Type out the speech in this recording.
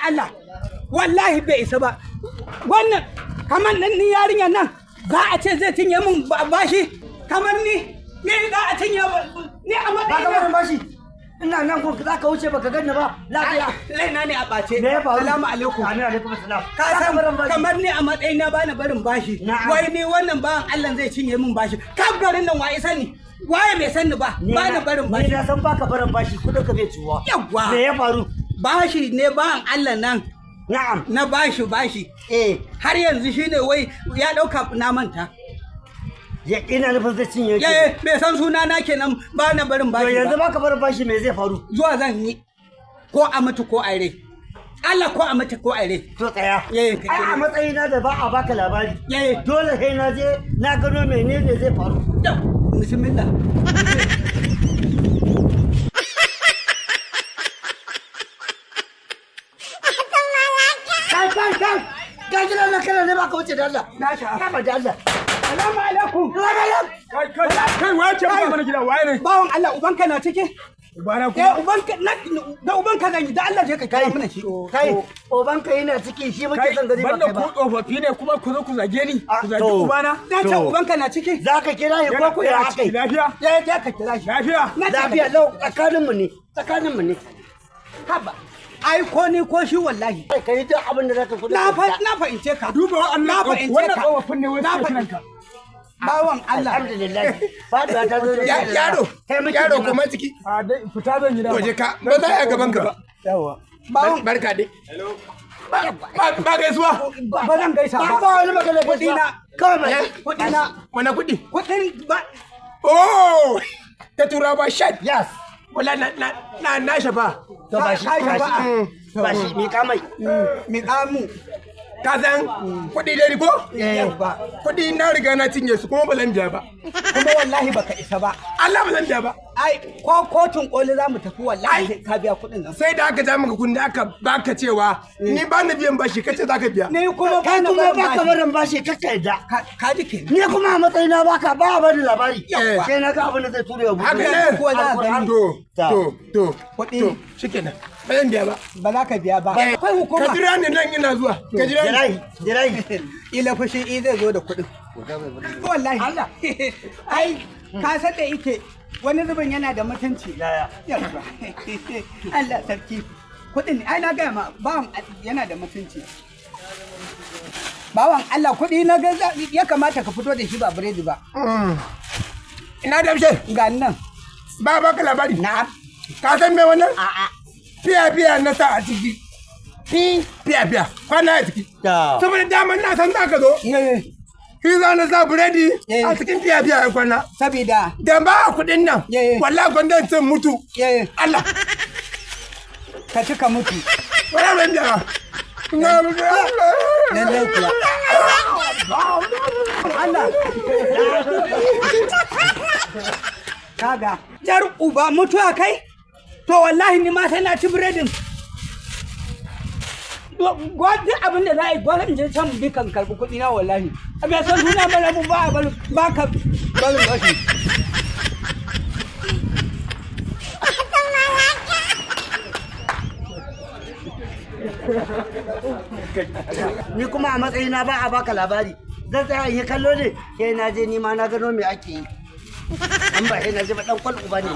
Allah wallahi bai isa ba wannan kamar nan ni yarinyar nan za a ce zai cinye min bashi kamar ni za a cinye ni a matsayin Baka bashi ina nan ko za ka wuce baka ganni ba lafiya laina ne a bace me ya faru salamu alaikum alaikum assalam ka san kamar ni a matsayin na bani barin bashi wai ni wannan bawan Allah zai cinye min bashi kaf garin nan wa isa ni waye bai san ni ba bani barin bashi ni na san baka barin bashi kudin ka bai ciwa yawa me ya faru bashi ne bawan Allah nan na'am na bashi har yanzu shine wai ya dauka na manta ya ina nufin zai cinye ki bai san suna na kenan ba na barin bashi ba yanzu baka barin bashi me zai faru zuwa zan yi ko a mutu ko a rai Allah ko a mutu ko a rai to tsaya a matsayina da ba a baka labari dole sai na je na gano menene zai faru bismillah kan gaji na kana ne baka wuce da Allah na sha ba da Allah salamu alaikum kai wace ba mana gida waye ne bawon Allah ubanka na cike ubana ku ubanka da ubanka zan yi da Allah je ka kai mana shi kai ubanka yana ciki shi muke son gari ba kai ba banda ku tsofaffi ne kuma ku zo ku zage ni ku zage ubana dan ce ubanka na ciki zaka kira shi ko ku ya kai lafiya ya ka kira shi lafiya lau tsakanin mu ne haba ai ko ni ko shi wallahi kai duk abin da zaka kudi na fahimce ka duba wannan wannan tsofaffin ne wani kiranka bawan Allah alhamdulillah ba da ta zo yaro kuma ciki a dai fita zan yi da waje ka ba za a gaban ka ba yawa bawan barka dai ba gaisuwa ba zan gaisa ba ba wani magana kudi na kawai kudi na wani kudi kudin ba oh ta tura ba shat yes wala na shafa to ba shi mi kamai mi kamu ka san kuɗi dai ko kuɗi na riga na cinye su kuma ba zan biya ba kuma wallahi baka isa ba Allah ba zan biya ba ai ko kotun koli za mu tafi wallahi ka biya kuɗin nan sai da aka ja maka kundi aka baka cewa ni ba na biyan bashi kace za ka biya ni kuma kai kuma baka barin bashi kakka yadda ka ji ke ni kuma a matsayin na baka ba ba da labari sai na ga abin da zai ture wa haka ne ko za ka gani to kuɗi shikenan ba zan biya ba ba za ka biya ba akwai hukuma ka jira ni nan ina zuwa ka jira ni jirai ila fushi zai zo da kuɗin wallahi Allah ai ka san da yake wani zubin yana da mutunci yawa Allah sarki kuɗin ai na gaya ma bawan yana da mutunci bawan Allah kuɗi na ga ya kamata ka fito da shi ba biredi ba ina da bishe ga nan ba ka labari na'am ka san me wannan a'a fiya na sa a ciki fiya kwana a ciki saboda daman na san za ka zo shi za na sa biredi a cikin fiya ya kwana sabida da ba kuɗin nan wallahi gwanda cin mutu Allah ka ci ka mutu wala ban da lallai kuwa Allah kaga jar uba mutuwa kai to wallahi ni ma sai na ci biredin gwadi abin da za a yi gwada in je can dukan karɓi kuɗi na wallahi a bai san suna bala mu ba ka barin bashi ni kuma a matsayina ba a baka labari zan tsaya in yi kallo ne sai na je ni ma na gano me ake yi an ba sai na je ba dan kwal uba ne